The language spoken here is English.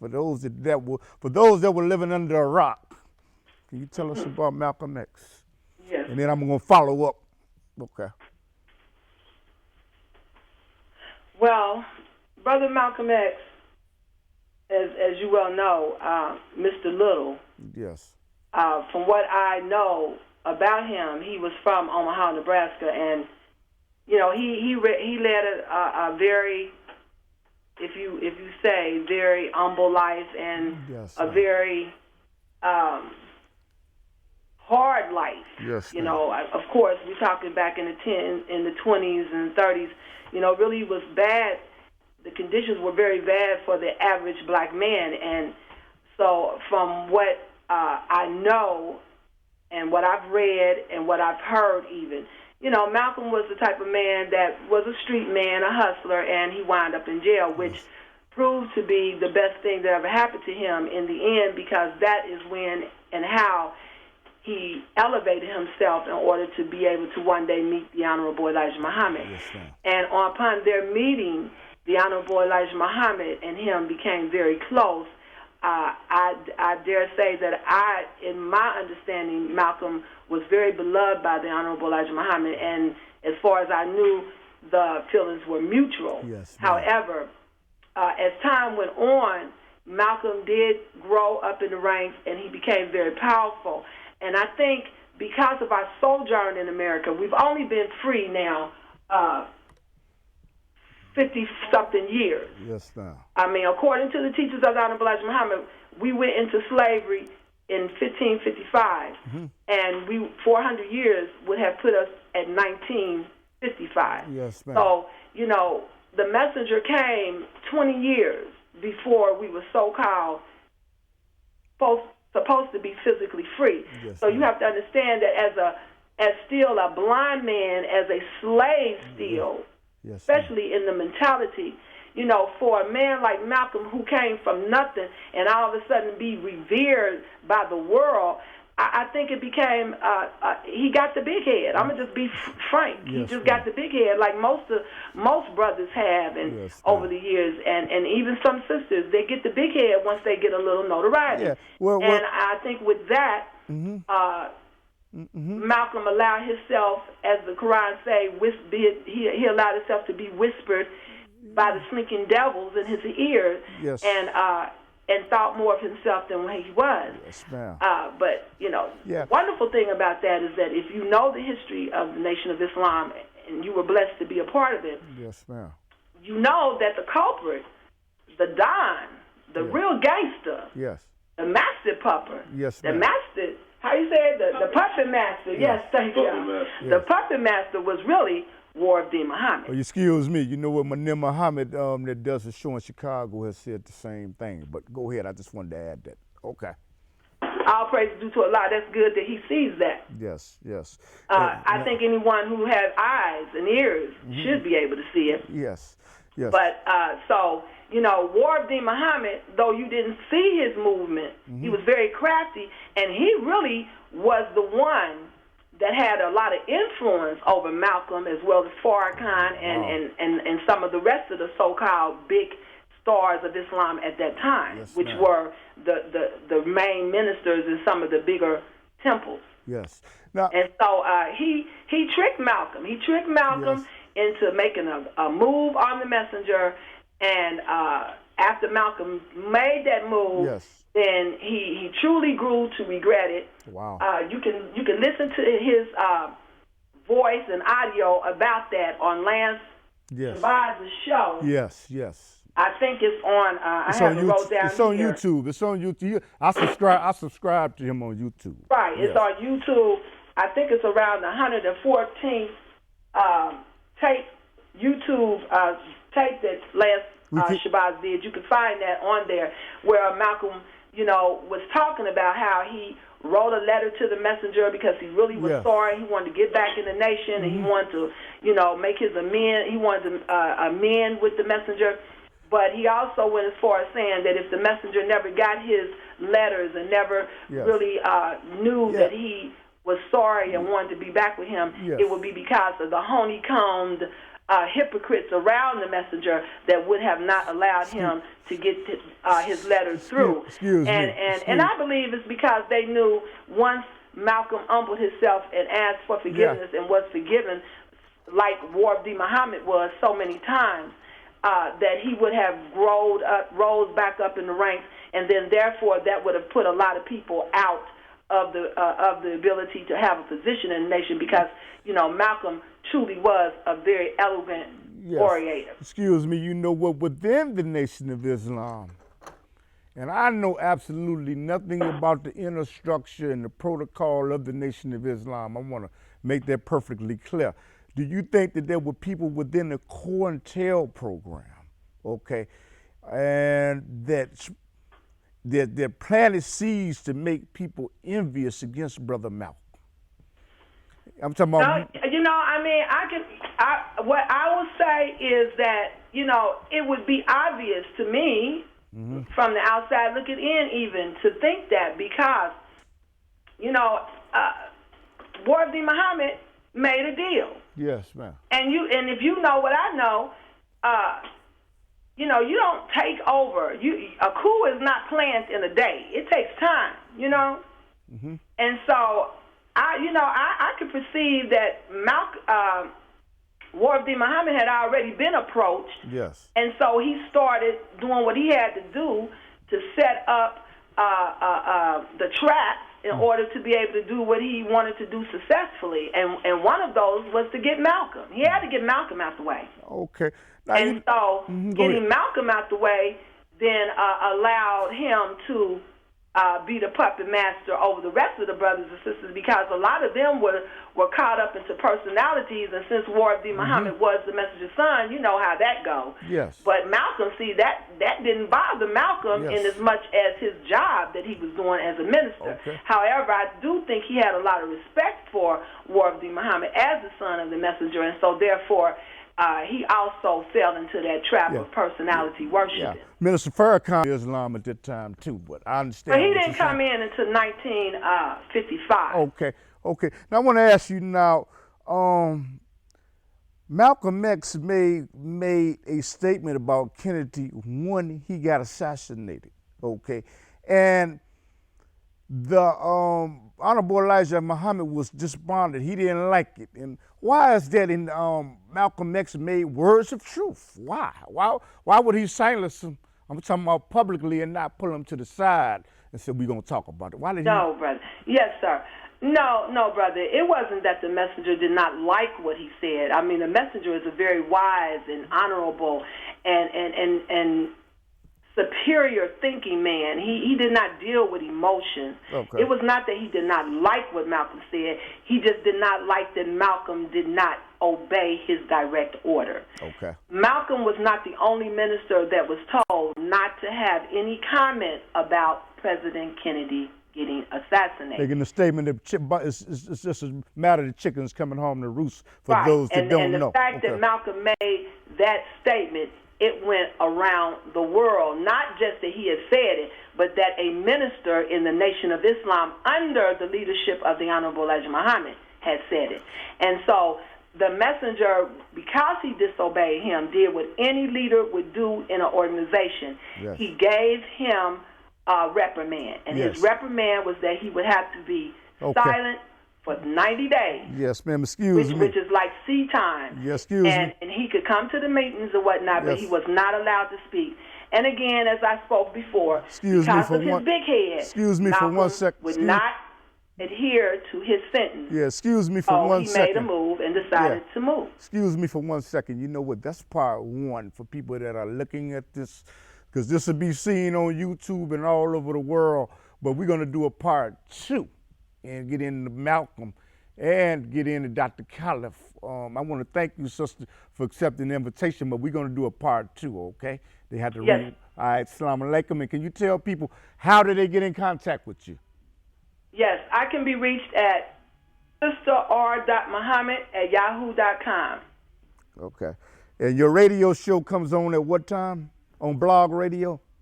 For those that were living under a rock, can you tell us about Malcolm X? Yes. And then I'm going to follow up. Okay. Well, Brother Malcolm X, as you well know, Mr. Little. Yes. From what I know about him, he was from Omaha, Nebraska, and he led a very, if you say, very humble life and yes, a very hard life. Yes. Of course, we're talking back in the 20s and 30s. Really was bad. The conditions were very bad for the average black man, and so from what I know and what I've read and what I've heard even, Malcolm was the type of man that was a street man, a hustler, and he wound up in jail, which proved to be the best thing that ever happened to him in the end, because that is when and how he elevated himself in order to be able to one day meet the Honorable Elijah Muhammad. Yes, and upon their meeting, the Honorable Elijah Muhammad and him became very close. I dare say that in my understanding, Malcolm was very beloved by the Honorable Elijah Muhammad, and as far as I knew, the feelings were mutual. Yes, however, as time went on, Malcolm did grow up in the ranks, and he became very powerful. And I think because of our sojourn in America, we've only been free now 50-something years. Yes, ma'am. I mean, according to the teachers of the Honorable Elijah Muhammad, we went into slavery in 1555, and 400 years would have put us at 1955. Yes, ma'am. So, the messenger came 20 years before we were so-called supposed to be physically free. Yes, so you have to understand that as still a blind man, as a slave still, yes, especially in the mentality, for a man like Malcolm who came from nothing and all of a sudden be revered by the world, I think it became, he got the big head. I'm going to just be frank. Yes, he just got the big head like most brothers have and over the years. And even some sisters, they get the big head once they get a little notoriety. Yeah. Well, and I think with that, Malcolm allowed himself, as the Quran say, he allowed himself to be whispered by the slinking devils in his ears. Yes. And thought more of himself than what he was. Yes, ma'am. But, the wonderful thing about that is that if you know the history of the Nation of Islam and you were blessed to be a part of it, yes, ma'am, you know that the culprit, the Don, the real gangster, yes, the master pupper, yes, the master, how you say it? The puppet master, yes, thank you. The puppet master was really War of Dean Muhammad. Oh, excuse me. You know what, N.O.I. Muhammad that does a show in Chicago has said the same thing. But go ahead. I just wanted to add that. Okay. All praise is due to Allah. That's good that he sees that. Yes, yes. I think anyone who has eyes and ears should be able to see it. Yes, yes. But War of Dean Muhammad, though you didn't see his movement, he was very crafty, and he really was the one that had a lot of influence over Malcolm as well as Farrakhan and some of the rest of the so-called big stars of Islam at that time, which were the main ministers in some of the bigger temples. Yes. Now, and so he tricked Malcolm. He tricked Malcolm into making a move on the messenger, and after Malcolm made that move, then he truly grew to regret it. Wow. You can listen to his voice and audio about that on Lance Shabazz's show. Yes, yes. I think it's on. It's on YouTube. It's on YouTube. I subscribe to him on YouTube. Right. It's on YouTube. I think it's around the 114th YouTube tape that Lance Shabazz did. You can find that on there, where Malcolm, was talking about how he wrote a letter to the messenger because he really was sorry. He wanted to get back in the nation, and he wanted to, make his amend. He wanted to amend with the messenger. But he also went as far as saying that if the messenger never got his letters and never really knew that he was sorry and wanted to be back with him, it would be because of the honeycombed hypocrites around the messenger that would have not allowed him to get his letters through. And I believe it's because they knew once Malcolm humbled himself and asked for forgiveness and was forgiven, like War of Muhammad was so many times, that he would have rose back up in the ranks, and then therefore that would have put a lot of people out of the ability to have a position in the nation, because Malcolm truly was a very elegant orator. Excuse me, you know what, within the Nation of Islam, and I know absolutely nothing about the inner structure and the protocol of the Nation of Islam. I want to make that perfectly clear. Do you think that there were people within the COINTEL program, okay, and that planted seeds to make people envious against Brother Malcolm? I'm talking about. What I would say is that it would be obvious to me from the outside looking in, even to think that, because War of Muhammad made a deal. Yes, ma'am. And if you know what I know, you don't take over. A coup is not planned in a day. It takes time, And so I could perceive that War of Muhammad had already been approached. Yes. And so he started doing what he had to do to set up the traps in order to be able to do what he wanted to do successfully. And one of those was to get Malcolm. He had to get Malcolm out the way. Okay. Now getting Malcolm out the way then allowed him to be the puppet master over the rest of the brothers and sisters, because a lot of them were caught up into personalities, and since War of Muhammad was the messenger's son, you know how that goes. Yes. But Malcolm, see, that didn't bother Malcolm in as much as his job that he was doing as a minister. Okay. However, I do think he had a lot of respect for War of Muhammad as the son of the messenger, and so therefore he also fell into that trap of personality worshiping. Yeah. Minister Farrakhan was Islam at that time too, but I understand. But he didn't come in until 1955. Okay. Now I want to ask you now. Malcolm X made a statement about Kennedy when he got assassinated. Okay, and the Honorable Elijah Muhammad was despondent. He didn't like it. And why is that? In Malcolm X made words of truth. Why? Why would he silence him? I'm talking about publicly and not pull him to the side and say, we're going to talk about it. Why did No, brother. Yes, sir. No, brother. It wasn't that the messenger did not like what he said. I mean, the messenger is a very wise and honorable and superior thinking man. He did not deal with emotions. Okay. It was not that he did not like what Malcolm said. He just did not like that Malcolm did not obey his direct order. Okay. Malcolm was not the only minister that was told not to have any comment about President Kennedy getting assassinated. Making a statement that it's just a matter of chickens coming home to roost for those that don't know. And the fact that Malcolm made that statement, it went around the world, not just that he had said it, but that a minister in the Nation of Islam under the leadership of the Honorable Elijah Muhammad had said it. And so the messenger, because he disobeyed him, did what any leader would do in an organization. Yes. He gave him a reprimand, and his reprimand was that he would have to be silent for 90 days. Yes, ma'am. Excuse me. Which is like sea time. Yes, excuse me. And he could come to the meetings or whatnot, but he was not allowed to speak. And again, as I spoke before, because of his big head, excuse me for 1 second. Would not adhere to his sentence. Yeah, excuse me for 1 second. He made a move and decided to move. Excuse me for 1 second. You know what? That's part one for people that are looking at this, because this will be seen on YouTube and all over the world. But we're going to do a part two and get into Malcolm and get into Dr. Khalif. I want to thank you, sister, for accepting the invitation, but we're going to do a part two, okay? They had to read. All right, Assalamu alaikum. And can you tell people, how do they get in contact with you? Yes, I can be reached at sister.r.muhammad@yahoo.com. Okay. And your radio show comes on at what time? On Blog Radio?